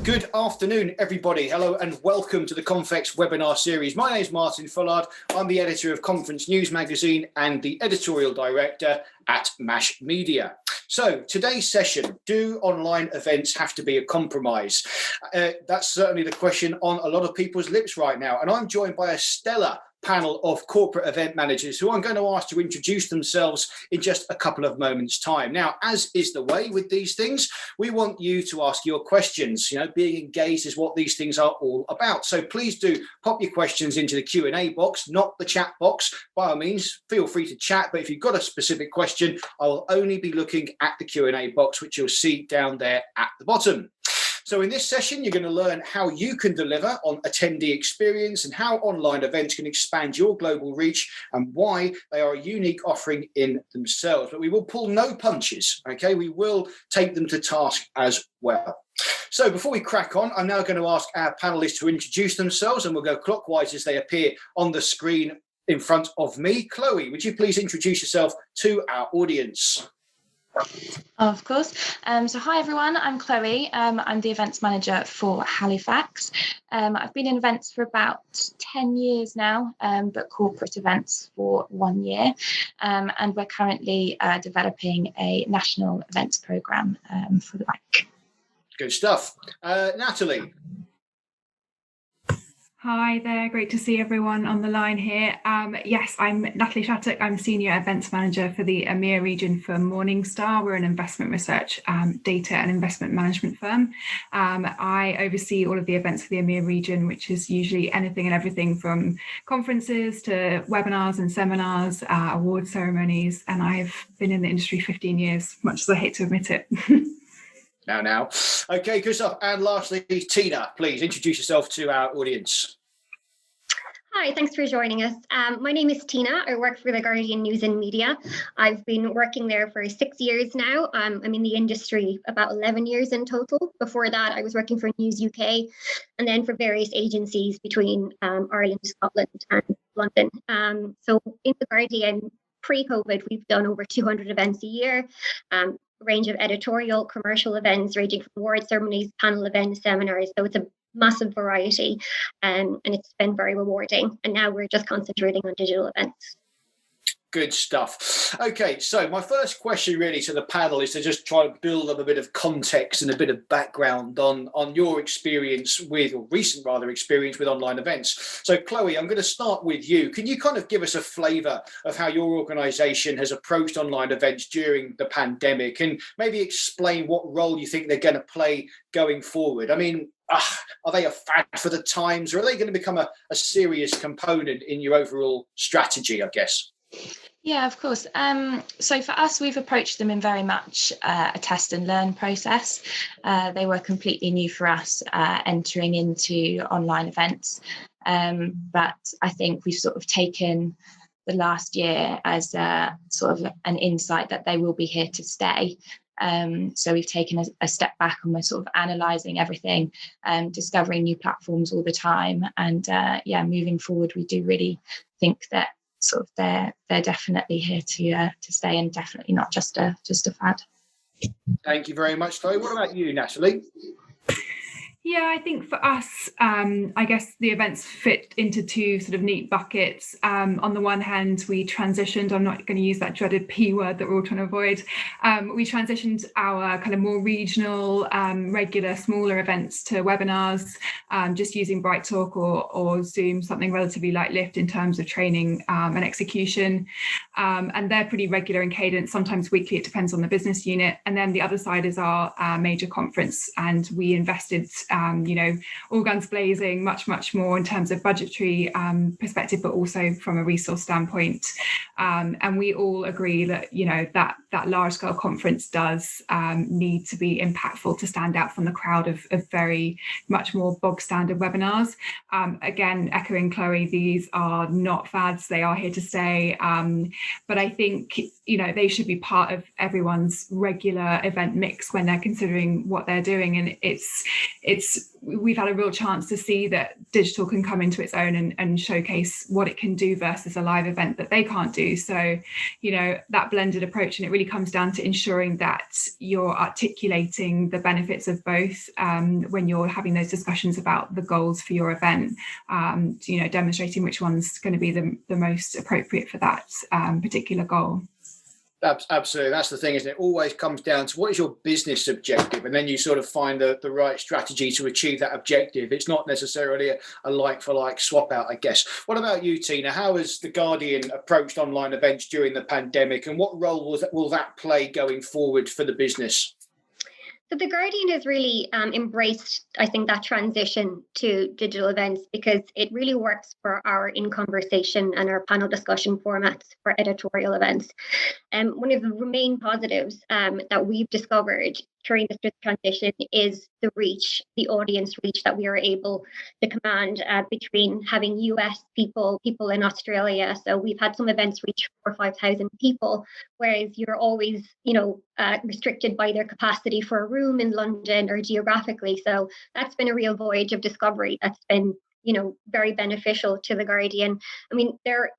Good afternoon, everybody. Hello and welcome to the CONFEX webinar series. My name is Martin Fullard. I'm the editor of Conference News magazine and the editorial director at MASH Media. So today's session, do online events have to be a compromise? That's certainly the question on a lot of people's lips right now. And I'm joined by a stellar panel of corporate event managers who I'm going to ask to introduce themselves in just a couple of moments' time. Now, as is the way with these things, we want you to ask your questions. You know, being engaged is what these things are all about. So please do pop your questions into the Q&A box, not the chat box. By all means, feel free to chat, but if you've got a specific question, I will only be looking at the Q&A box, which you'll see down there at the bottom. So in this session, you're going to learn how you can deliver on attendee experience and how online events can expand your global reach and why they are a unique offering in themselves. But we will pull no punches, okay? We will take them to task as well. So before we crack on, I'm now going to ask our panelists to introduce themselves, and we'll go clockwise as they appear on the screen in front of me. Chloe, would you please introduce yourself to our audience? Of course. So hi everyone, I'm Chloe. I'm the events manager for Halifax. I've been in events for about 10 years now, but corporate events for 1 year. And we're currently developing a national events programme for the bank. Good stuff. Natalie. Hi there, great to see everyone on the line here. Yes, I'm Natalie Shattuck. I'm Senior Events Manager for the EMEA region for Morningstar. We're an investment research, data and investment management firm. I oversee all of the events for the EMEA region, which is usually anything and everything from conferences to webinars and seminars, award ceremonies, and I've been in the industry 15 years, much as I hate to admit it. Now. Okay, good stuff. And lastly, Tina, please introduce yourself to our audience. Hi, thanks for joining us. My name is Tina. I work for the Guardian News and Media. I've been working there for 6 years now. I'm in the industry about 11 years in total. Before that, I was working for News UK and then for various agencies between Ireland, Scotland and London. So in the Guardian, pre-COVID, we've done over 200 events a year. Range of editorial, commercial events, ranging from award ceremonies, panel events, seminars. So it's a massive variety, and it's been very rewarding. And now we're just concentrating on digital events. Good stuff. Okay, so my first question really to the panel is to just try to build up a bit of context and a bit of background on your experience with, or recent rather, experience with online events. So Chloe, I'm going to start with you. Can you kind of give us a flavour of how your organisation has approached online events during the pandemic and maybe explain what role you think they're going to play going forward? I mean, are they a fad for the times, or are they going to become a serious component in your overall strategy, I guess? Yeah, of course. So for us, we've approached them in very much a test and learn process. They were completely new for us entering into online events. But I think we've sort of taken the last year as sort of an insight that they will be here to stay. So we've taken a step back and we're sort of analysing everything, discovering new platforms all the time. And moving forward, we do really think that sort of they're definitely here to stay, and definitely not just a fad. Thank you very much, Chloe. What about you, Natalie? Yeah, I think for us, I guess the events fit into two sort of neat buckets. On the one hand, we transitioned, I'm not going to use that dreaded P word that we're all trying to avoid. We transitioned our kind of more regional, regular, smaller events to webinars, just using BrightTalk or Zoom, something relatively light-lift in terms of training and execution. And they're pretty regular in cadence, sometimes weekly, it depends on the business unit. And then the other side is our major conference, and we invested all guns blazing, much more in terms of budgetary perspective, but also from a resource standpoint. And we all agree that, that large scale conference does need to be impactful to stand out from the crowd of very much more bog standard webinars. Again, echoing Chloe, these are not fads, they are here to stay. But I think, they should be part of everyone's regular event mix when they're considering what they're doing. And it's we've had a real chance to see that digital can come into its own and showcase what it can do versus a live event that they can't do. So, that blended approach, and it really comes down to ensuring that you're articulating the benefits of both when you're having those discussions about the goals for your event, demonstrating which one's going to be the most appropriate for that particular goal. Absolutely. That's the thing, isn't it? It always comes down to what is your business objective, and then you sort of find the right strategy to achieve that objective. It's not necessarily a like-for-like swap out, I guess. What about you, Tina? How has The Guardian approached online events during the pandemic, and what role will that play going forward for the business? So The Guardian has really embraced, I think, that transition to digital events because it really works for our in conversation and our panel discussion formats for editorial events. One of the main positives that we've discovered during this transition is the reach, the audience reach that we are able to command between having US people in Australia. So we've had some events reach 4,000 or 5,000 people, whereas you're always, restricted by their capacity for a room in London or geographically. So that's been a real voyage of discovery that's been very beneficial to The Guardian. I mean,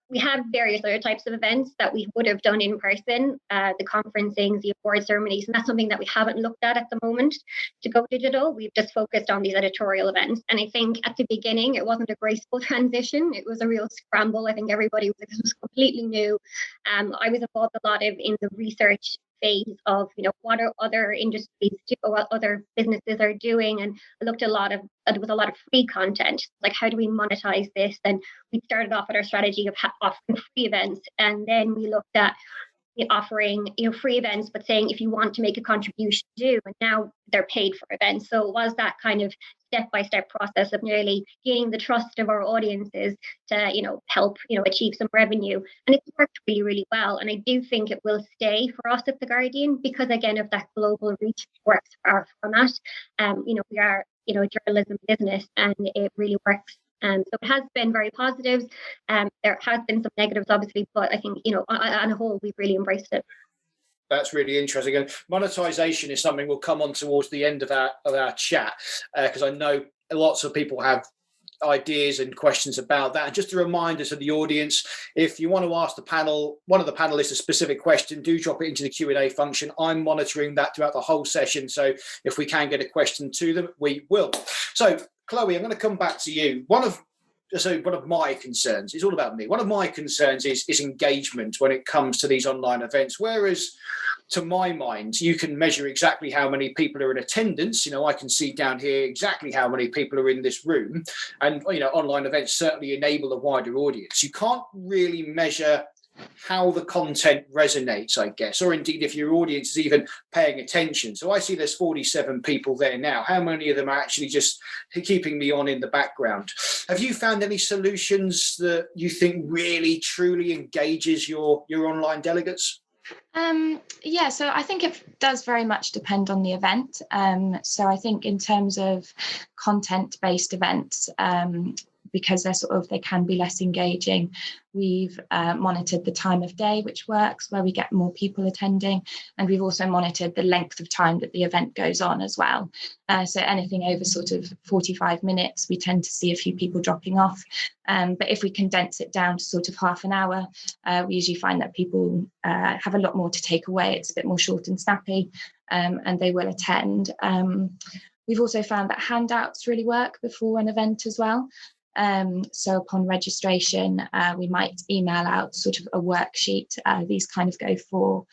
we have various other types of events that we would have done in person, the conferencings, the award ceremonies, and that's something that we haven't looked at the moment to go digital. We've just focused on these editorial events. And I think at the beginning, it wasn't a graceful transition. It was a real scramble. I think everybody this was completely new. I was involved a lot in the research phase of what are other industries do, what other businesses are doing, and I looked there was a lot of free content, like how do we monetize this? And we started off with our strategy of offering free events, and then we looked at offering free events, but saying if you want to make a contribution, do. And now they're paid for events. So it was that kind of step-by-step process of nearly gaining the trust of our audiences to help achieve some revenue, and it's worked really, really well. And I do think it will stay for us at The Guardian because again of that global reach works for our format. We are a journalism business, and it really works. So it has been very positive. There has been some negatives, obviously, but I think on a whole we've really embraced it. That's really interesting. And monetization is something we'll come on towards the end of our chat, because I know lots of people have ideas and questions about that. And just a reminder to the audience, if you want to ask one of the panelists a specific question, do drop it into the Q&A function. I'm monitoring that throughout the whole session, so if we can get a question to them, we will. So Chloe, I'm going to come back to you. One of my concerns, it's all about me. One of my concerns is engagement when it comes to these online events. Whereas, to my mind, you can measure exactly how many people are in attendance. I can see down here exactly how many people are in this room. And, online events certainly enable a wider audience. You can't really measure how the content resonates, I guess, or indeed if your audience is even paying attention. So I see there's 47 people there now. How many of them are actually just keeping me on in the background? Have you found any solutions that you think really truly engages your online delegates? So I think it does very much depend on the event. So I think in terms of content-based events, because they can be less engaging, we've monitored the time of day, which works, where we get more people attending, and we've also monitored the length of time that the event goes on as well. So anything over sort of 45 minutes, we tend to see a few people dropping off. But if we condense it down to sort of half an hour, we usually find that people have a lot more to take away. It's a bit more short and snappy, and they will attend. We've also found that handouts really work before an event as well. So upon registration, we might email out sort of a worksheet. These kind of go for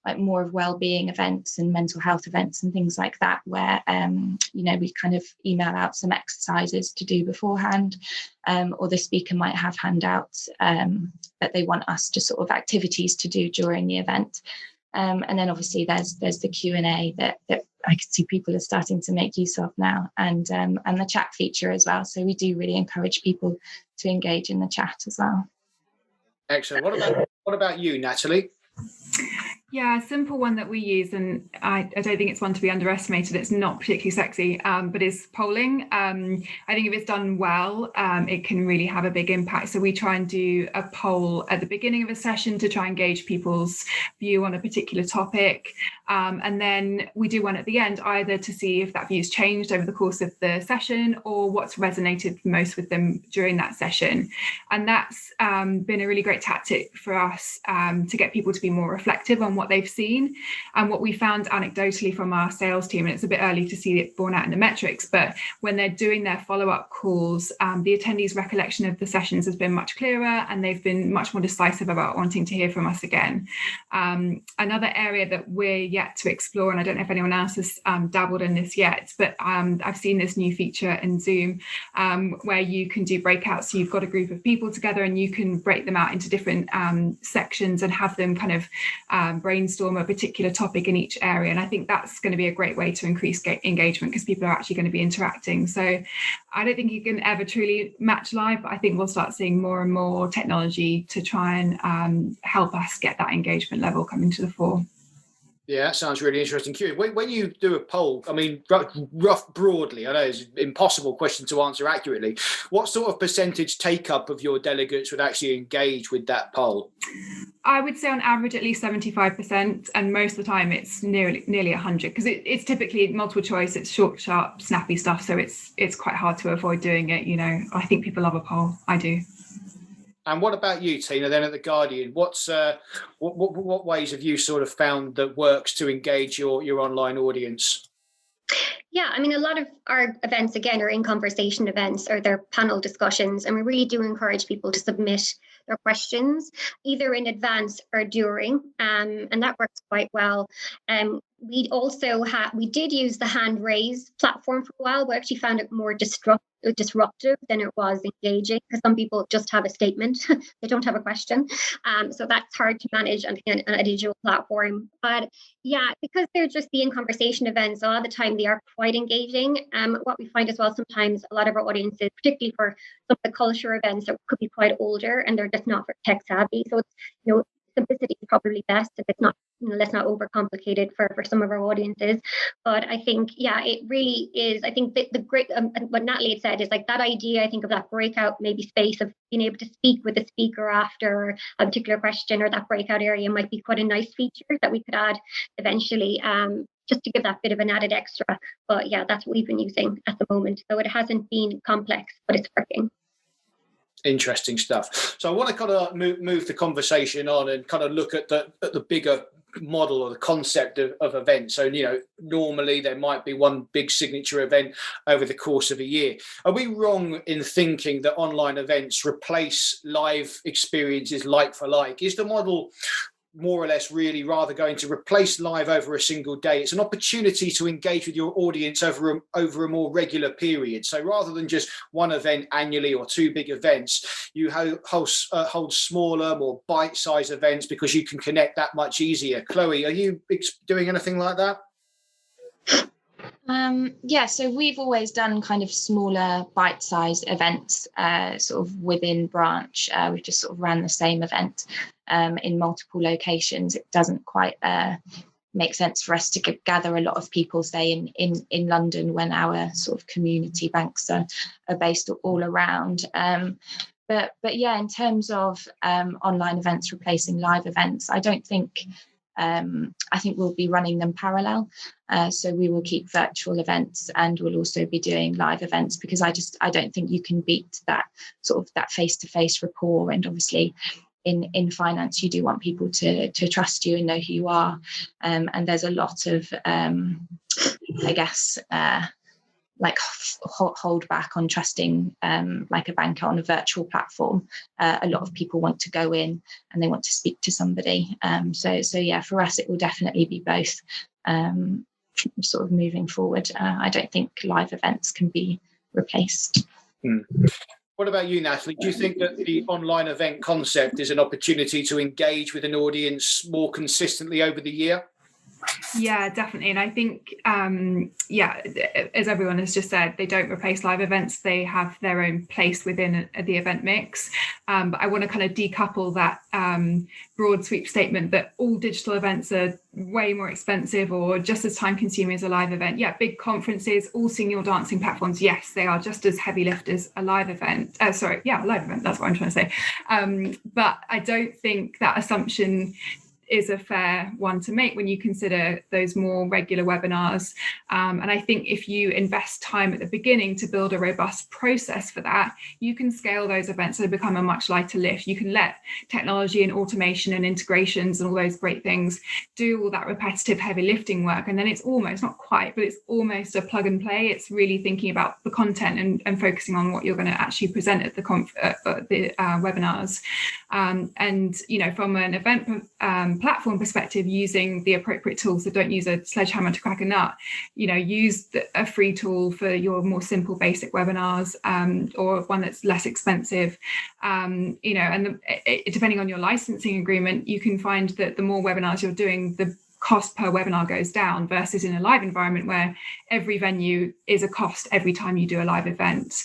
like more of well-being events and mental health events and things like that, where we kind of email out some exercises to do beforehand, or the speaker might have handouts that they want us to sort of activities to do during the event. And then obviously there's the Q&A that I can see people are starting to make use of now, and the chat feature as well. So we do really encourage people to engage in the chat as well. Excellent. What about you, Natalie? Yeah, a simple one that we use, and I don't think it's one to be underestimated. It's not particularly sexy, but is polling. I think if it's done well, it can really have a big impact. So we try and do a poll at the beginning of a session to try and gauge people's view on a particular topic. And then we do one at the end, either to see if that view's changed over the course of the session or what's resonated most with them during that session. And that's been a really great tactic for us to get people to be more reflective on what they've seen. And what we found anecdotally from our sales team, and it's a bit early to see it borne out in the metrics, but when they're doing their follow-up calls, the attendees' recollection of the sessions has been much clearer, and they've been much more decisive about wanting to hear from us again. Another area that we're yet to explore, and I don't know if anyone else has dabbled in this yet, but I've seen this new feature in Zoom where you can do breakouts. So you've got a group of people together and you can break them out into different sections and have them kind of brainstorm a particular topic in each area. And I think that's going to be a great way to increase engagement because people are actually going to be interacting. So I don't think you can ever truly match live, but I think we'll start seeing more and more technology to try and help us get that engagement level coming to the fore. Yeah, that sounds really interesting. Curious. When you do a poll, I mean, rough broadly, I know it's an impossible question to answer accurately. What sort of percentage take up of your delegates would actually engage with that poll? I would say on average at least 75%, and most of the time it's nearly 100 because it's typically multiple choice. It's short, sharp, snappy stuff, so it's quite hard to avoid doing it. You know, I think people love a poll. I do. And what about you, Tina, then at The Guardian? What ways have you sort of found that works to engage your online audience? Yeah, I mean, a lot of our events, again, are in conversation events or they're panel discussions. And we really do encourage people to submit their questions either in advance or during. And that works quite well. We also we did use the hand raise platform for a while, but actually found it more disruptive than it was engaging because some people just have a statement. They don't have a question. So that's hard to manage on a digital platform. But yeah, because they're just the in-conversation events, a lot of the time they are quite engaging. What we find as well, sometimes a lot of our audiences, particularly for some of the culture events that could be quite older and they're just not tech savvy. So it's, simplicity is probably best if it's not, let's not overcomplicate it for some of our audiences. But I think, yeah, it really is. I think the great, what Natalie had said is like that idea, I think of that breakout maybe space of being able to speak with the speaker after a particular question or that breakout area might be quite a nice feature that we could add eventually. Just to give that bit of an added extra. But yeah, that's what we've been using at the moment. So it hasn't been complex, but it's working. Interesting stuff. So I want to kind of move the conversation on and kind of look at the bigger model or the concept of events. So, normally there might be one big signature event over the course of a year. Are we wrong in thinking that online events replace live experiences like for like? Is the model more or less really rather going to replace live over a single day? It's an opportunity to engage with your audience over a more regular period. So rather than just one event annually or two big events, you hold smaller, more bite-sized events because you can connect that much easier. Chloe, are you doing anything like that? Yeah, so we've always done kind of smaller bite-sized events sort of within branch. We've just sort of ran the same event in multiple locations. It doesn't quite make sense for us to gather a lot of people, say, in London when our sort of community banks are based all around. But yeah, in terms of online events replacing live events, I don't think I think we'll be running them parallel. So we will keep virtual events and we'll also be doing live events because I don't think you can beat that sort of that face-to-face rapport. And obviously in finance, you do want people to trust you and know who you are. And there's a lot of, I guess, like hold back on trusting like a banker on a virtual platform. A lot of people want to go in and they want to speak to somebody. So yeah, for us, it will definitely be both sort of moving forward. I don't think live events can be replaced. What about you, Natalie? Do you think that the online event concept is an opportunity to engage with an audience more consistently over the year? Yeah, definitely. And I think, as everyone has just said, they don't replace live events. They have their own place within the event mix. But I want to kind of decouple that broad sweep statement that all digital events are way more expensive or just as time consuming as a live event. Yeah, big conferences, all singing dancing platforms, yes, they are just as heavy lift as a live event. A live event, that's what I'm trying to say. But I don't think that assumption is a fair one to make when you consider those more regular webinars. And I think if you invest time at the beginning to build a robust process for that, you can scale those events and become a much lighter lift. You can let technology and automation and integrations and all those great things do all that repetitive heavy lifting work. And then it's almost, not quite, but it's almost a plug and play. It's really thinking about the content and focusing on what you're going to actually present at the webinars. And, you know, from an event platform perspective, using the appropriate tools, so don't use a sledgehammer to crack a nut. You know, use a free tool for your more simple basic webinars, or one that's less expensive. You know, and depending on your licensing agreement, you can find that the more webinars you're doing, the cost per webinar goes down, versus in a live environment where every venue is a cost every time you do a live event.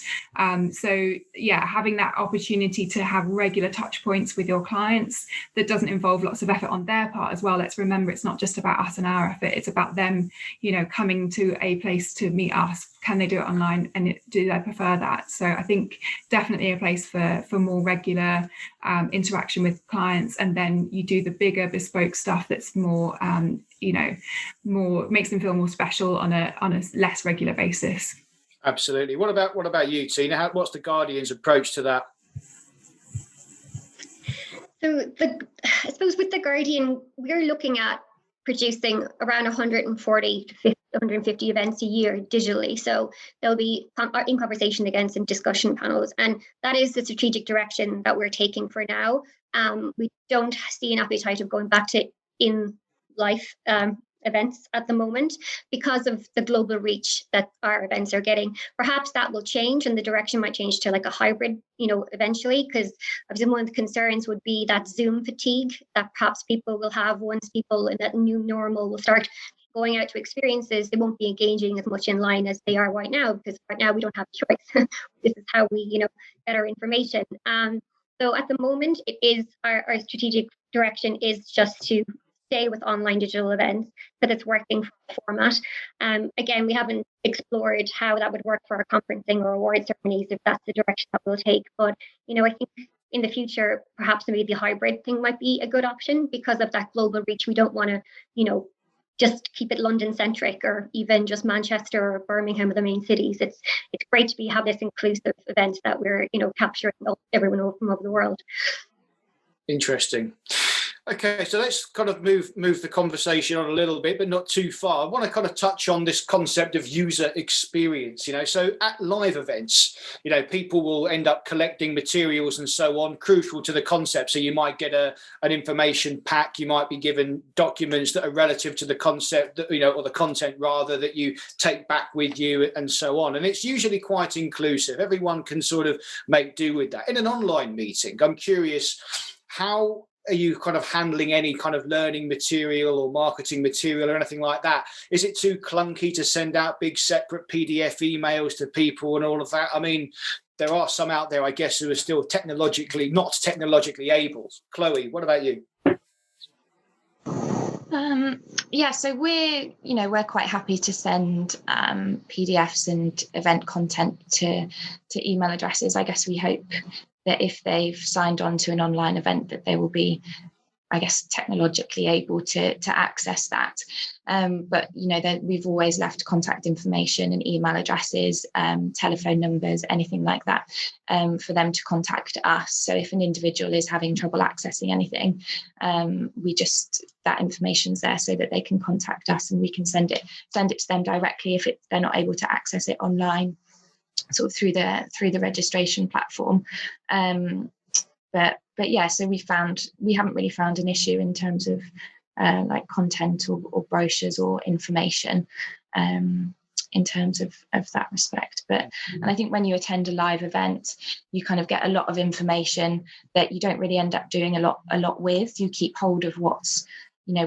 So yeah, having that opportunity to have regular touch points with your clients that doesn't involve lots of effort on their part as well. Let's remember, it's not just about us and our effort, it's about them, you know, coming to a place to meet us. Can they do it online, and do they prefer that? So I think definitely a place for more regular interaction with clients, and then you do the bigger bespoke stuff that's more you know, more makes them feel more special on a less regular basis. Absolutely. What about you, Tina? What's the Guardian's approach to that? So I suppose with the Guardian, we're looking at producing around 140 to 150 events a year digitally. So there'll be in conversation against and discussion panels. And that is the strategic direction that we're taking for now. We don't see an appetite of going back to in-life events at the moment because of the global reach that our events are getting. Perhaps that will change, and the direction might change to like a hybrid, you know, eventually, because obviously one of the concerns would be that Zoom fatigue that perhaps people will have once people in that new normal will start going out to experiences. They won't be engaging as much in line as they are right now, because right now we don't have a choice. This is how we, you know, get our information. So at the moment, it is our strategic direction is just to stay with online digital events, but it's working for the format. Again, we haven't explored how that would work for our conferencing or award ceremonies, if that's the direction that we'll take. But, you know, I think in the future, perhaps maybe the hybrid thing might be a good option because of that global reach. We don't want to, you know, just keep it London centric, or even just Manchester or Birmingham, or the main cities. It's great to have this inclusive event that we're, you know, capturing everyone from over the world. Interesting. Okay, so let's kind of move the conversation on a little bit, but not too far. I want to kind of touch on this concept of user experience, you know. So at live events, you know, people will end up collecting materials and so on, crucial to the concept. So you might get an information pack, you might be given documents that are relative to the concept, that, you know, or the content rather, that you take back with you and so on. And it's usually quite inclusive. Everyone can sort of make do with that. In an online meeting, I'm curious, how are you kind of handling any kind of learning material or marketing material or anything like that? Is it too clunky to send out big separate PDF emails to people and all of that? I mean, there are some out there, I guess, who are still not technologically able. Chloe, what about you? Yeah, so we're quite happy to send PDFs and event content to email addresses. I guess we hope that if they've signed on to an online event, that they will be, I guess, technologically able to access that. But, you know, we've always left contact information and email addresses, telephone numbers, anything like that, for them to contact us. So if an individual is having trouble accessing anything, that information's there so that they can contact us, and we can send it to them directly if they're not able to access it online, sort of through the registration platform. But yeah, so we haven't really found an issue in terms of like content or brochures or information in terms of that respect. And I think when you attend a live event, you kind of get a lot of information that you don't really end up doing a lot with. You keep hold of what's,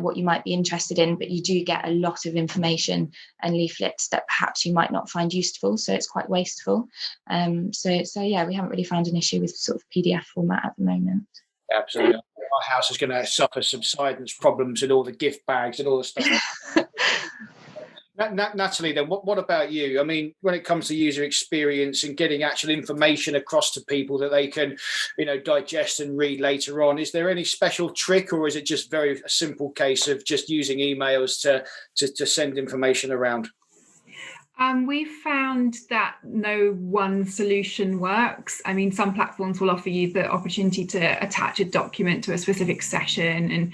what you might be interested in, but you do get a lot of information and leaflets that perhaps you might not find useful, so it's quite wasteful. So yeah, we haven't really found an issue with sort of PDF format at the moment. Absolutely. Our house is going to suffer subsidence problems and all the gift bags and all the stuff. Natalie, then what about you? I mean, when it comes to user experience and getting actual information across to people that they can, digest and read later on, is there any special trick, or is it just a simple case of just using emails to send information around? We found that no one solution works. I mean, some platforms will offer you the opportunity to attach a document to a specific session. And,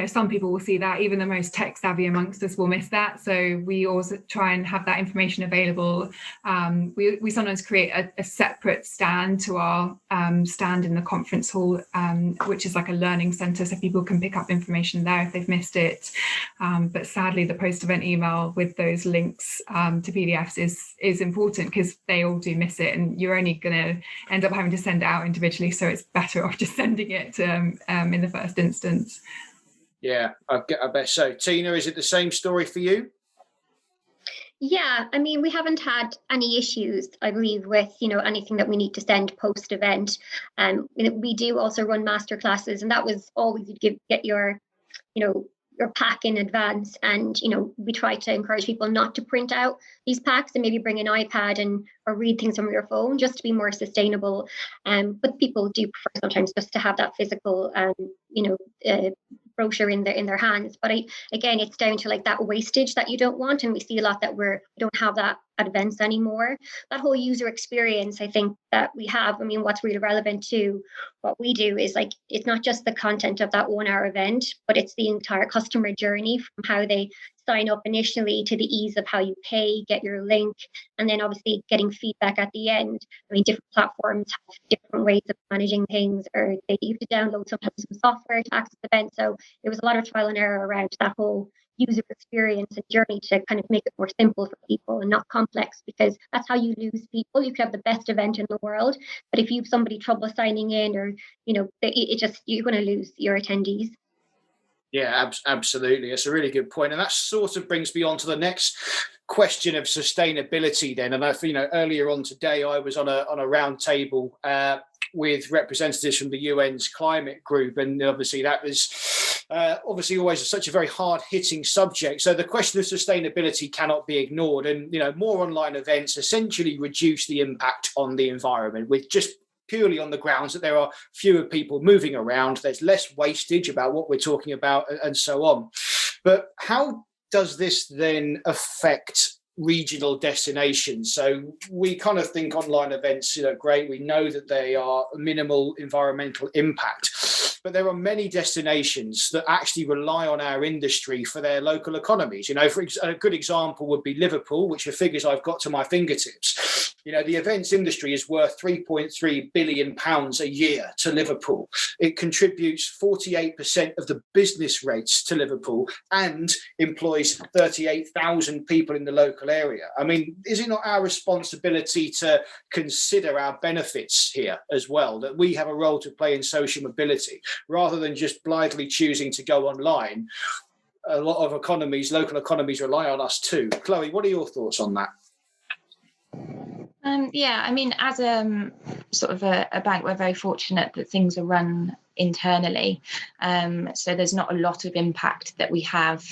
some people will see that. Even the most tech savvy amongst us will miss that. So we always try and have that information available. We sometimes create a separate stand to our stand in the conference hall, which is like a learning centre, so people can pick up information there if they've missed it. But sadly, the post-event email with those links to PDFs is important, because they all do miss it, and you're only going to end up having to send it out individually, so it's better off just sending it in the first instance. Yeah, I bet so. Tina, is it the same story for you? Yeah, I mean, we haven't had any issues, I believe, with anything that we need to send post-event. We do also run masterclasses, and that was always you'd get your pack in advance, and we try to encourage people not to print out these packs and maybe bring an iPad or read things from your phone, just to be more sustainable. But people do prefer sometimes just to have that physical brochure in their hands. But again, it's down to like that wastage that you don't want, and we see a lot that we don't have that at events anymore. That whole user experience, I think, that we have, I mean, what's really relevant to what we do is like, it's not just the content of that 1 hour event, but it's the entire customer journey, from how they sign up initially to the ease of how you pay, get your link, and then obviously getting feedback at the end. I mean, different platforms have different ways of managing things, or they need to download sometimes some software to access the event. So there was a lot of trial and error around that whole user experience and journey to kind of make it more simple for people and not complex, because that's how you lose people. You could have the best event in the world, but if you have somebody trouble signing in, or you're going to lose your attendees. Yeah, absolutely. That's a really good point. And that sort of brings me on to the next question of sustainability then. And earlier on today, I was on a round table with representatives from the UN's climate group. And obviously that was always such a very hard-hitting subject. So the question of sustainability cannot be ignored. And, more online events essentially reduce the impact on the environment, with just purely on the grounds that there are fewer people moving around, there's less wastage about what we're talking about, and so on. But how does this then affect regional destinations? So we kind of think online events, great, we know that they are minimal environmental impact, but there are many destinations that actually rely on our industry for their local economies. A good example would be Liverpool, which are figures I've got to my fingertips. The events industry is worth £3.3 billion a year to Liverpool. It contributes 48% of the business rates to Liverpool and employs 38,000 people in the local area. I mean, is it not our responsibility to consider our benefits here as well, that we have a role to play in social mobility, rather than just blithely choosing to go online? A lot of local economies rely on us too. Chloe, what are your thoughts on that? I mean, as sort of a bank, we're very fortunate that things are run internally. So there's not a lot of impact that we have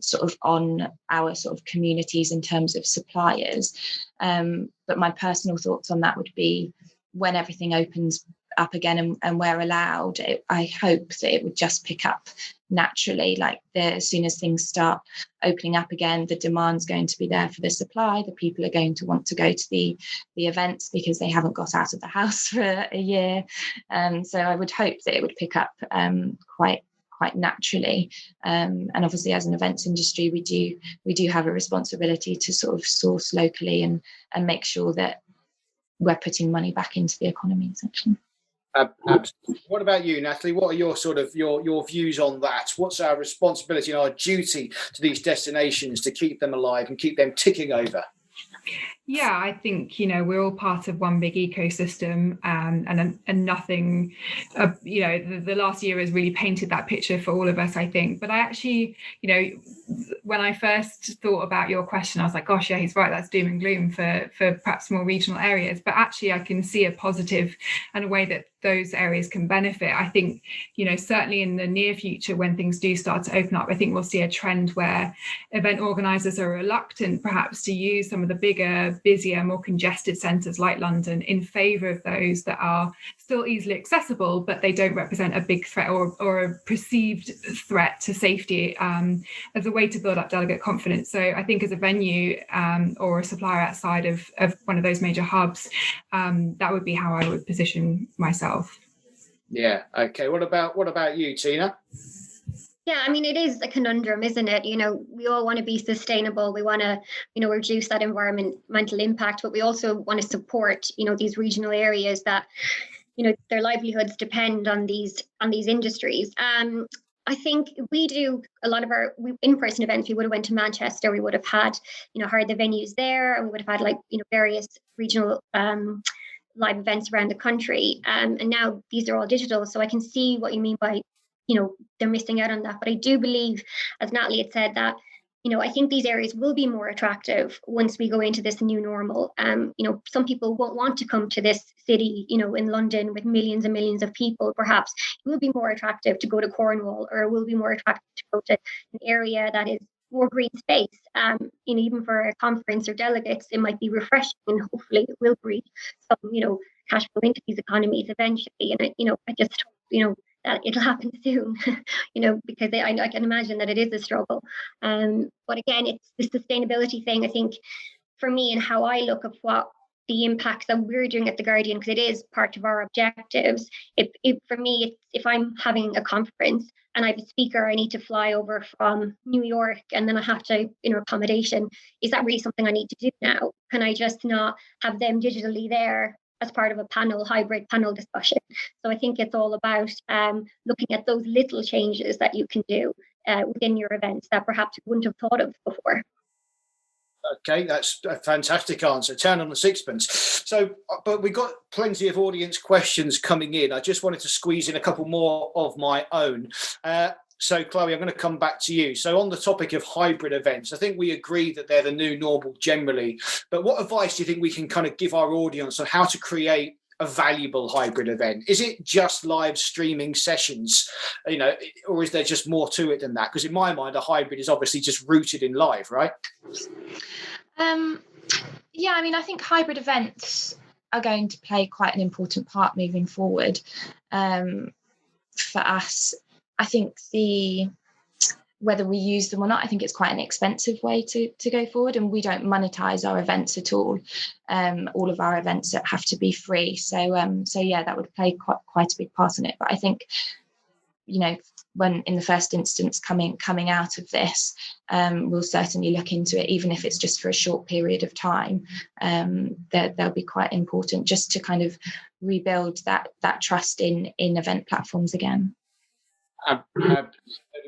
sort of on our sort of communities in terms of suppliers. But my personal thoughts on that would be, when everything opens up again and we're allowed, I hope that it would just pick up naturally. Like as soon as things start opening up again, the demand's going to be there for the supply. The people are going to want to go to the events because they haven't got out of the house for a year. So I would hope that it would pick up quite naturally. And obviously, as an events industry, we do have a responsibility to sort of source locally and make sure that we're putting money back into the economy, essentially. Absolutely. What about you, Natalie? What are your sort of your views on that? What's our responsibility and our duty to these destinations to keep them alive and keep them ticking over? Yeah, I think, we're all part of one big ecosystem, and nothing, the last year has really painted that picture for all of us, I think. But I actually, when I first thought about your question, I was like, gosh, yeah, he's right, that's doom and gloom for perhaps more regional areas. But actually, I can see a positive and a way that those areas can benefit. I think, certainly in the near future, when things do start to open up, I think we'll see a trend where event organisers are reluctant perhaps to use some of the bigger, busier, more congested centres like London in favour of those that are still easily accessible, but they don't represent a big threat or a perceived threat to safety, as a way to build up delegate confidence. So I think as a venue or a supplier outside of one of those major hubs, that would be how I would position myself. Yeah. Okay. What about you, Tina? Yeah, I mean, it is a conundrum, isn't it? We all want to be sustainable. We want to, reduce that environmental impact, but we also want to support, these regional areas that, their livelihoods depend on these industries. I think we do a lot of our in-person events. We would have went to Manchester. We would have had, hired the venues there, and we would have had various regional live events around the country. And now these are all digital. So I can see what you mean by, they're missing out on that. But I do believe, as Natalie had said, that, I think these areas will be more attractive once we go into this new normal. Some people won't want to come to this city, in London with millions and millions of people. Perhaps it will be more attractive to go to Cornwall, or it will be more attractive to go to an area that is more green space. Even for a conference or delegates, it might be refreshing, and hopefully it will breed some, cash flow into these economies eventually. And I just hope, that it'll happen soon, because I can imagine that it is a struggle. But again, it's the sustainability thing, I think, for me, and how I look at what the impact that we're doing at The Guardian, because it is part of our objectives. For me, if I'm having a conference and I have a speaker, I need to fly over from New York, and then I have to, accommodation. Is that really something I need to do now? Can I just not have them digitally there as part of a hybrid panel discussion? So I think it's all about looking at those little changes that you can do within your events that perhaps you wouldn't have thought of before. Okay, that's a fantastic answer. Turn on the sixpence. So, but we've got plenty of audience questions coming in. I just wanted to squeeze in a couple more of my own. So, Chloe, I'm going to come back to you. So on the topic of hybrid events, I think we agree that they're the new normal generally. But what advice do you think we can kind of give our audience on how to create a valuable hybrid event? Is it just live streaming sessions, or is there just more to it than that? Because in my mind, a hybrid is obviously just rooted in live, right? Yeah, I mean, I think hybrid events are going to play quite an important part moving forward. For us, I think whether we use them or not, I think it's quite an expensive way to go forward, and we don't monetize our events at all. All of our events have to be free. So yeah, that would play quite a big part in it. But I think, when in the first instance coming out of this, we'll certainly look into it, even if it's just for a short period of time. They'll be quite important just to kind of rebuild that trust in event platforms again.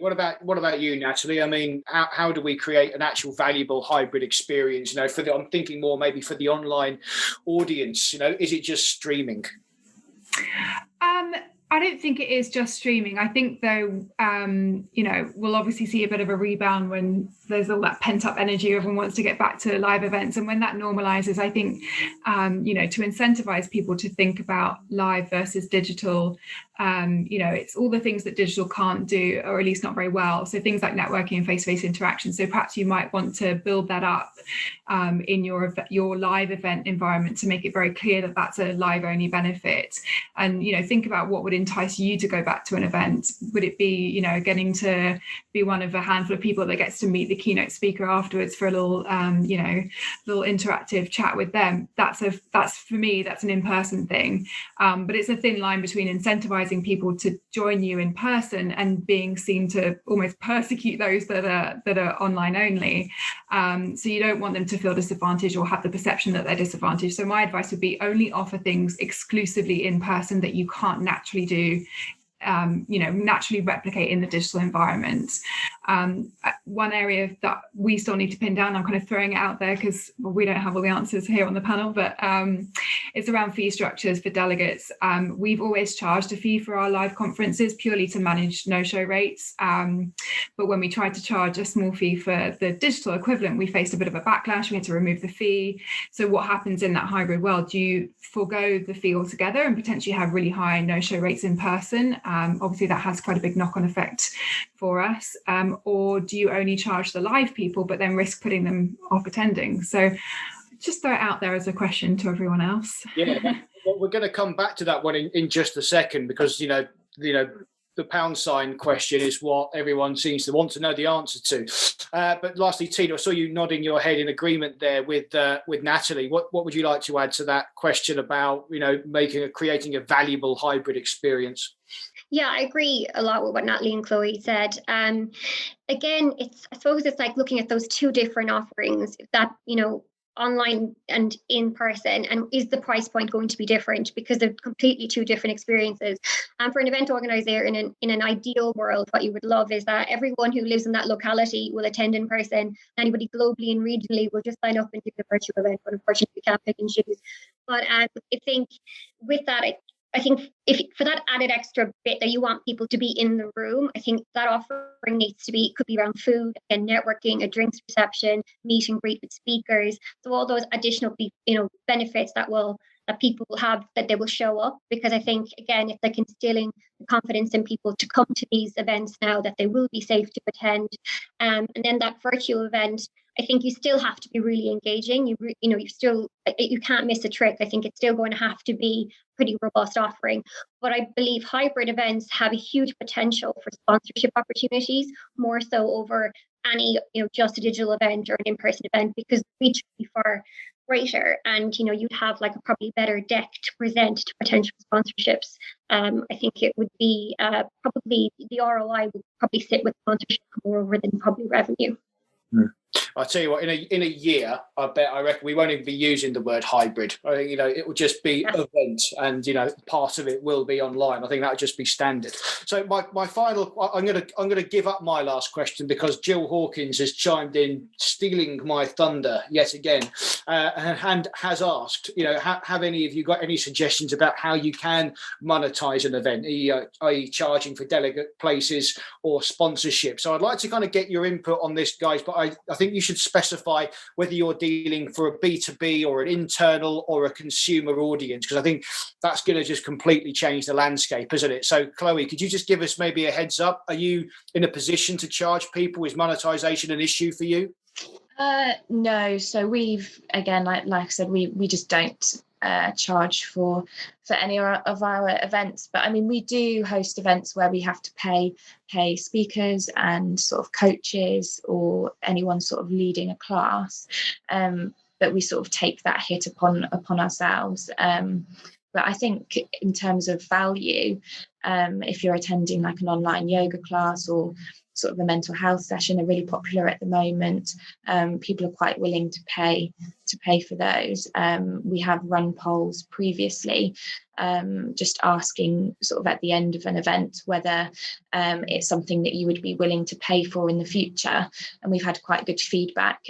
What about you, Natalie? I mean, how do we create an actual valuable hybrid experience? I'm thinking more maybe for the online audience. Is it just streaming? I don't think it is just streaming. I think, though, we'll obviously see a bit of a rebound when there's all that pent up energy. Everyone wants to get back to live events. And when that normalizes, I think, to incentivize people to think about live versus digital, it's all the things that digital can't do, or at least not very well. So things like networking and face-to-face interaction. So perhaps you might want to build that up in your live event environment to make it very clear that that's a live only benefit. And, think about what would entice you to go back to an event. Would it be, getting to be one of a handful of people that gets to meet the keynote speaker afterwards for a little, little interactive chat with them? That's for me, that's an in-person thing. But it's a thin line between incentivizing people to join you in person and being seen to almost persecute those that are online only. So you don't want them to feel disadvantaged or have the perception that they're disadvantaged. So my advice would be only offer things exclusively in person that you can't naturally do, naturally replicate in the digital environment. One area that we still need to pin down, I'm kind of throwing it out there because we don't have all the answers here on the panel, but it's around fee structures for delegates. We've always charged a fee for our live conferences purely to manage no-show rates. But when we tried to charge a small fee for the digital equivalent, we faced a bit of a backlash. We had to remove the fee. So what happens in that hybrid world? Do you forego the fee altogether and potentially have really high no-show rates in person? Obviously, that has quite a big knock-on effect for us. Or do you only charge the live people, but then risk putting them off attending? So just throw it out there as a question to everyone else. Yeah, well, we're going to come back to that one in just a second, because, you know, the pound sign question is what everyone seems to want to know the answer to. But lastly, Tina, I saw you nodding your head in agreement there with Natalie. What would you like to add to that question about, you know, creating a valuable hybrid experience? Yeah, I agree a lot with what Natalie and Chloe said. Again, I suppose it's like looking at those two different offerings, that, you know, online and in person, and is the price point going to be different, because they're completely two different experiences. And for an event organizer, in an ideal world, what you would love is that everyone who lives in that locality will attend in person. Anybody globally and regionally will just sign up and do the virtual event, but unfortunately we can't pick and choose. But I think with that, I think if for that added extra bit that you want people to be in the room, I think that offering could be around food and networking, a drinks reception, meet and greet with speakers. So all those additional, benefits that people will have, that they will show up, because I think, again, it's like instilling the confidence in people to come to these events now, that they will be safe to attend. And then that virtual event, I think you still have to be really engaging. You can't miss a trick. I think it's still going to have to be pretty robust offering. But I believe hybrid events have a huge potential for sponsorship opportunities, more so over any, just a digital event or an in-person event, because the reach would be far greater, and you'd have like a probably better deck to present to potential sponsorships. I think it would be probably the ROI would probably sit with sponsorship more over than probably revenue. I'll tell you what, in a year, I reckon we won't even be using the word hybrid. I think, it will just be event, and, part of it will be online. I think that would just be standard. So my final, I'm going to give up my last question, because Jill Hawkins has chimed in, stealing my thunder yet again, and has asked, have any of you got any suggestions about how you can monetize an event, i.e. charging for delegate places or sponsorship? So I'd like to kind of get your input on this, guys, but I think you should specify whether you're dealing for a B2B or an internal or a consumer audience, because I think that's going to just completely change the landscape, isn't it? So Chloe, could you just give us maybe a heads up? Are you in a position to charge people? Is monetization an issue for you? No. So we've, again, like I said, we just don't charge for any of our events. But I mean, we do host events where we have to pay speakers and sort of coaches or anyone sort of leading a class. But we sort of take that hit upon ourselves. But I think in terms of value, if you're attending like an online yoga class or sort of a mental health session, they're really popular at the moment. People are quite willing to pay for those. We have run polls previously, just asking sort of at the end of an event whether it's something that you would be willing to pay for in the future. And we've had quite good feedback,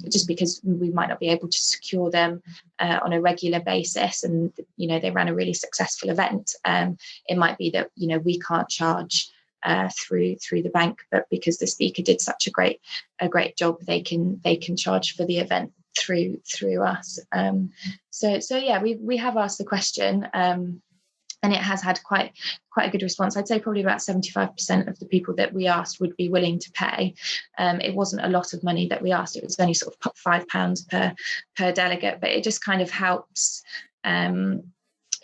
just because we might not be able to secure them on a regular basis. And, they ran a really successful event. It might be that, we can't charge through the bank, but because the speaker did such a great job, they can charge for the event through us. So yeah, we have asked the question, and it has had quite a good response. I'd say probably about 75% of the people that we asked would be willing to pay. It wasn't a lot of money that we asked. It was only sort of £5 per delegate, but it just kind of helps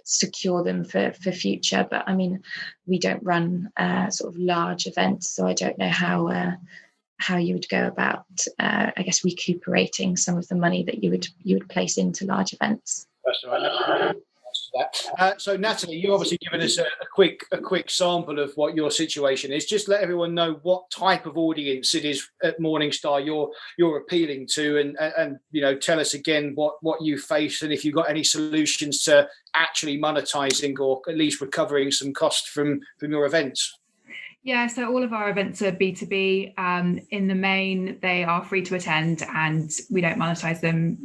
secure them for future. But I mean, we don't run sort of large events, so I don't know how you would go about I guess recuperating some of the money that you would place into large events. That's all right. So Natalie, you obviously given us a quick sample of what your situation is. Just let everyone know what type of audience it is at Morningstar you're appealing to, and tell us again what you face, and if you've got any solutions to actually monetizing or at least recovering some cost from your events. Yeah, so all of our events are B2B. In the main, they are free to attend, and we don't monetize them.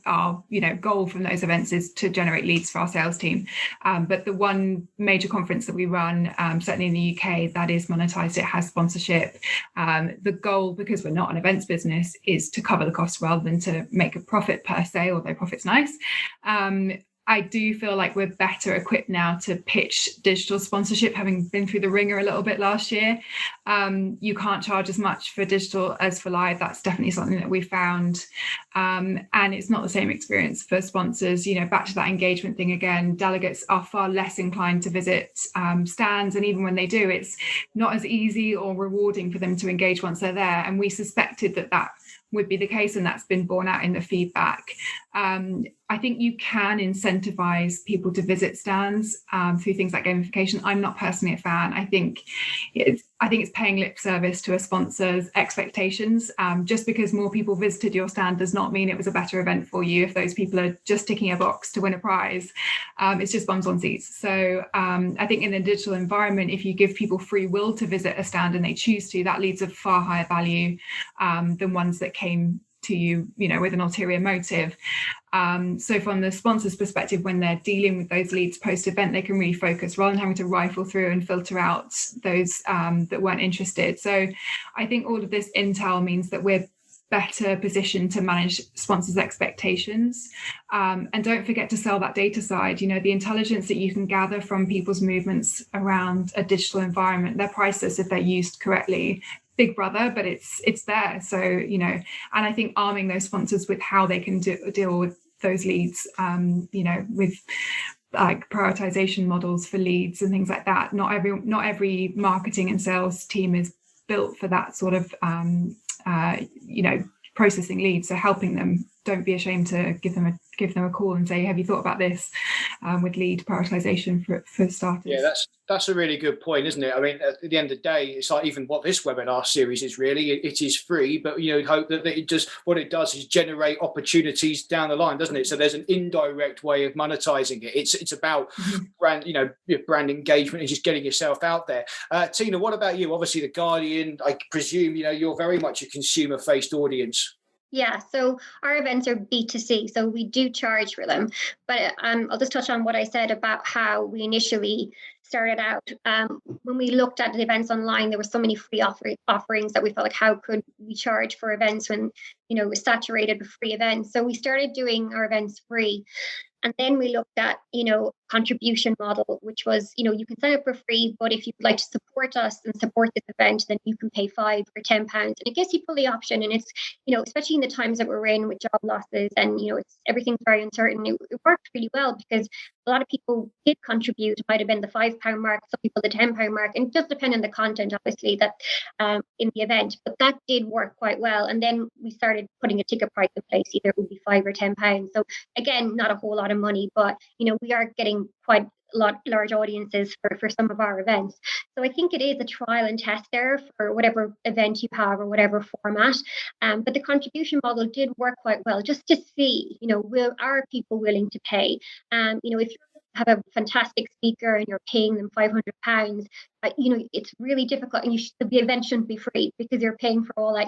Our goal from those events is to generate leads for our sales team. But the one major conference that we run, certainly in the UK, that is monetized. It has sponsorship. The goal, because we're not an events business, is to cover the cost rather than to make a profit per se, although profit's nice. I do feel like we're better equipped now to pitch digital sponsorship, having been through the ringer a little bit last year. You can't charge as much for digital as for live. That's definitely something that we found. And it's not the same experience for sponsors. Back to that engagement thing again, delegates are far less inclined to visit stands. And even when they do, it's not as easy or rewarding for them to engage once they're there. And we suspected that would be the case, and that's been borne out in the feedback. I think you can incentivize people to visit stands through things like gamification. I'm not personally a fan. I think it's paying lip service to a sponsor's expectations. Just because more people visited your stand does not mean it was a better event for you. If those people are just ticking a box to win a prize, it's just bums on seats. So I think in a digital environment, if you give people free will to visit a stand and they choose to, that leads a far higher value than ones that came to you, with an ulterior motive. So from the sponsor's perspective, when they're dealing with those leads post-event, they can really focus rather than having to rifle through and filter out those that weren't interested. So I think all of this intel means that we're better positioned to manage sponsors' expectations. And don't forget to sell that data side. The intelligence that you can gather from people's movements around a digital environment, they're priceless if they're used correctly. Big brother, but it's there. So, and I think arming those sponsors with how they can deal with those leads, with like prioritization models for leads and things like that. Not every marketing and sales team is built for that sort of, processing leads. So helping them, don't be ashamed to give them a call and say, have you thought about this with lead prioritization for starters? Yeah, that's a really good point, isn't it? I mean, at the end of the day, it's like even what this webinar series is really, it is free, but hope that it just, what it does is generate opportunities down the line, doesn't it? So there's an indirect way of monetizing it. It's about brand engagement and just getting yourself out there. Tina, what about you? Obviously the Guardian, I presume, you're very much a consumer-faced audience. Yeah, so our events are B2C, so we do charge for them. But I'll just touch on what I said about how we initially started out. When we looked at the events online, there were so many free offerings that we felt like, how could we charge for events when, it was saturated with free events? So we started doing our events free. And then we looked at, contribution model, which was, you can sign up for free, but if you'd like to support us and support this event, then you can pay £5 or £10. And it gives people the option. And it's, especially in the times that we're in with job losses and, everything's very uncertain. It worked really well because a lot of people did contribute. It might have been the £5 mark, some people the £10 mark, and it does depend on the content, obviously, that in the event. But that did work quite well. And then we started putting a ticket price in place. Either it would be £5 or £10. So again, not a whole lot of money, but we are getting quite a lot large audiences for some of our events. So I think it is a trial and test there for whatever event you have or whatever format. But the contribution model did work quite well, just to see, are people willing to pay? If you have a fantastic speaker and you're paying them £500, it's really difficult, and the event shouldn't be free because you're paying for all that.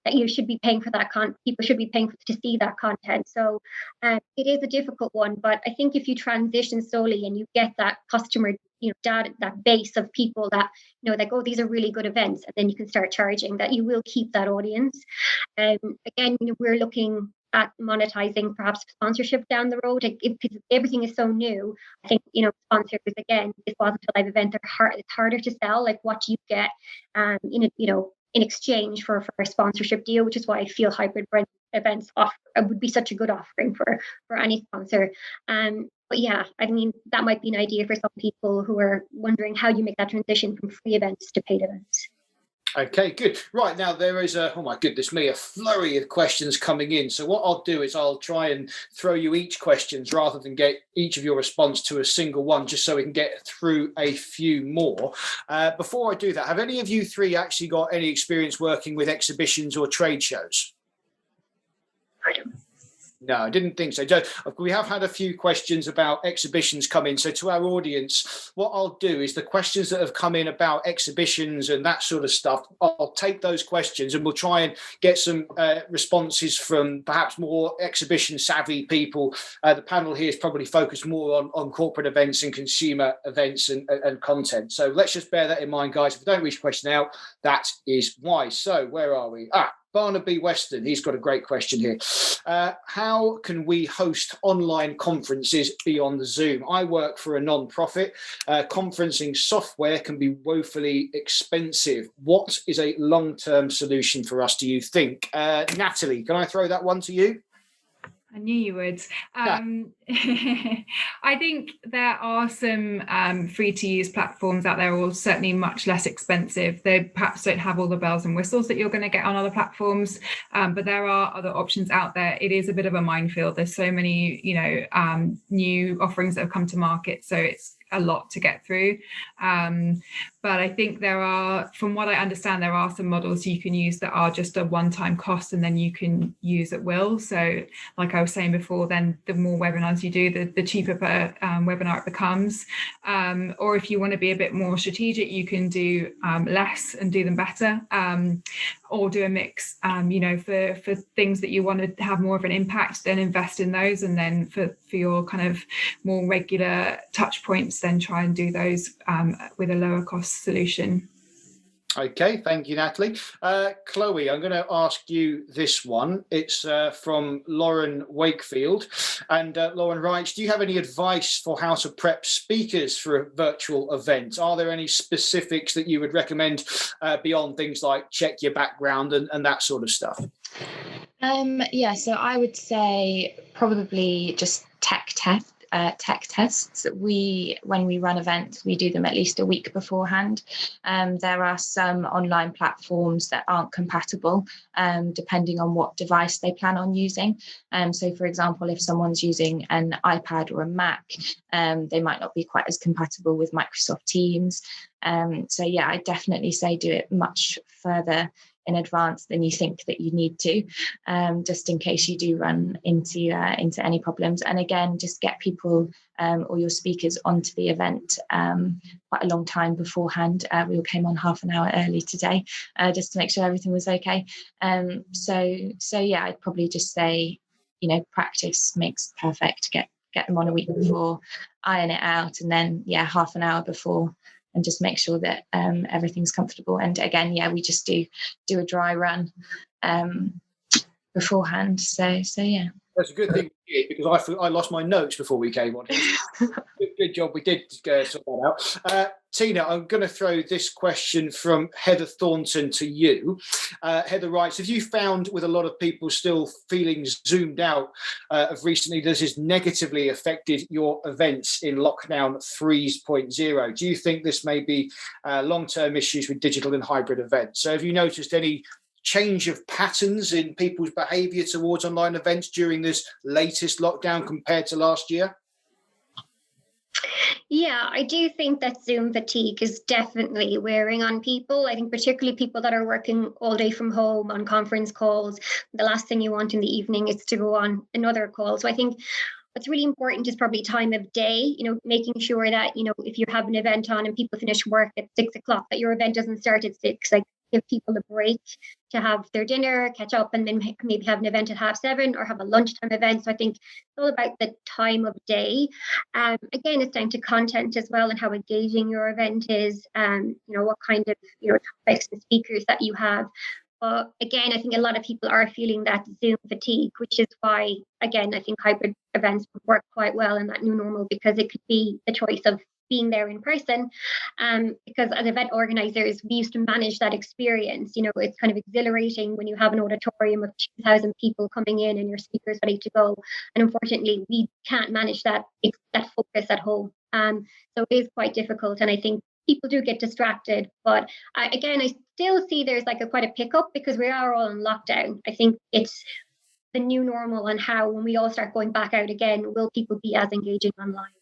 That you should be paying for that people should be paying to see that content. So it is a difficult one, but I think if you transition slowly and you get that customer, data, that base of people that that go, these are really good events, and then you can start charging, that you will keep that audience. Again, we're looking at monetizing perhaps sponsorship down the road, because everything is so new. I think sponsors, again, this wasn't a live event, it's harder to sell, like what you get in exchange for a sponsorship deal, which is why I feel hybrid events would be such a good offering for any sponsor. But yeah, I mean, that might be an idea for some people who are wondering how you make that transition from free events to paid events. Okay, good. Right, now there is a flurry of questions coming in. So what I'll do is I'll try and throw you each questions rather than get each of your response to a single one, just so we can get through a few more. Before I do that, have any of you three actually got any experience working with exhibitions or trade shows? No, I didn't think so. We have had a few questions about exhibitions come in. So to our audience, what I'll do is the questions that have come in about exhibitions and that sort of stuff, I'll take those questions and we'll try and get some responses from perhaps more exhibition savvy people. The panel here is probably focused more on corporate events and consumer events and content. So let's just bear that in mind, guys. If we don't reach a question out, that is why. So where are we? Barnaby Weston, he's got a great question here. How can we host online conferences beyond Zoom? I work for a non-profit. Conferencing software can be woefully expensive. What is a long-term solution for us, do you think? Natalie, can I throw that one to you? I knew you would. I think there are some free to use platforms out there, or certainly much less expensive. They perhaps don't have all the bells and whistles that you're going to get on other platforms, but there are other options out there. It is a bit of a minefield. There's so many, new offerings that have come to market, so it's a lot to get through. But I think there are, from what I understand, there are some models you can use that are just a one-time cost and then you can use at will. So like I was saying before, then the more webinars you do, the cheaper per webinar it becomes. Or if you want to be a bit more strategic, you can do less and do them better, or do a mix, for things that you want to have more of an impact, then invest in those. And then for your kind of more regular touch points, then try and do those with a lower cost solution. Okay, thank you, Natalie. Chloe, I'm going to ask you this one. It's from Lauren Wakefield. And Lauren writes, do you have any advice for how to prep speakers for a virtual event? Are there any specifics that you would recommend beyond things like check your background and that sort of stuff? So I would say probably just tech tests. When we run events, we do them at least a week beforehand. There are some online platforms that aren't compatible depending on what device they plan on using. So for example, if someone's using an iPad or a Mac, they might not be quite as compatible with Microsoft Teams. I definitely say do it much further in advance than you think that you need to, just in case you do run into any problems. And again, just get people or your speakers onto the event quite a long time beforehand. We all came on half an hour early today, just to make sure everything was okay. I'd probably just say, practice makes perfect. Get them on a week before, iron it out, and then half an hour before, and just make sure that everything's comfortable. And again, we just do a dry run beforehand. So. That's a good thing because I lost my notes before we came on. Good job, we did sort that out. Tina, I'm going to throw this question from Heather Thornton to you. Heather writes, have you found with a lot of people still feeling zoomed out of recently, does this negatively affected your events in lockdown 3.0? Do you think this may be long-term issues with digital and hybrid events? So have you noticed any change of patterns in people's behaviour towards online events during this latest lockdown compared to last year? Yeah, I do think that Zoom fatigue is definitely wearing on people. I think particularly people that are working all day from home on conference calls, the last thing you want in the evening is to go on another call. So I think what's really important is probably time of day, making sure that, if you have an event on and people finish work at 6 o'clock, that your event doesn't start at 6, like give people a break to have their dinner, catch up, and then maybe have an event at 7:30 or have a lunchtime event. So I think it's all about the time of day. Again, it's down to content as well and how engaging your event is, what kind of topics and speakers that you have. But again, I think a lot of people are feeling that Zoom fatigue, which is why, again, I think hybrid events would work quite well in that new normal, because it could be the choice of being there in person. Because as event organizers, we used to manage that experience. It's kind of exhilarating when you have an auditorium of 2,000 people coming in and your speakers ready to go. And unfortunately, we can't manage that focus at home. So it is quite difficult. And I think people do get distracted. But I still see there's quite a pickup because we are all in lockdown. I think it's the new normal, and how when we all start going back out again, will people be as engaging online?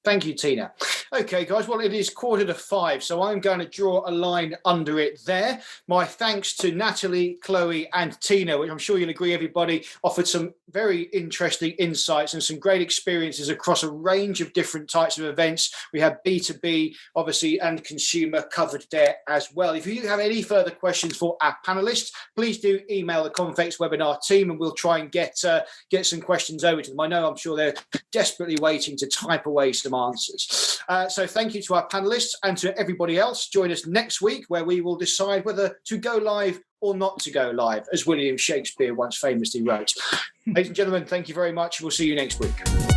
Thank you, Tina. Okay, guys, well, it is 4:45, so I'm going to draw a line under it there. My thanks to Natalie, Chloe and Tina, which I'm sure you'll agree everybody offered some very interesting insights and some great experiences across a range of different types of events. We have B2B, obviously, and consumer covered there as well. If you have any further questions for our panelists, please do email the CONFEX webinar team and we'll try and get some questions over to them. I know I'm sure they're desperately waiting to type away some answers. So thank you to our panelists and to everybody else. Join us next week where we will decide whether to go live or not to go live, as William Shakespeare once famously wrote. Ladies and gentlemen, thank you very much. We'll see you next week.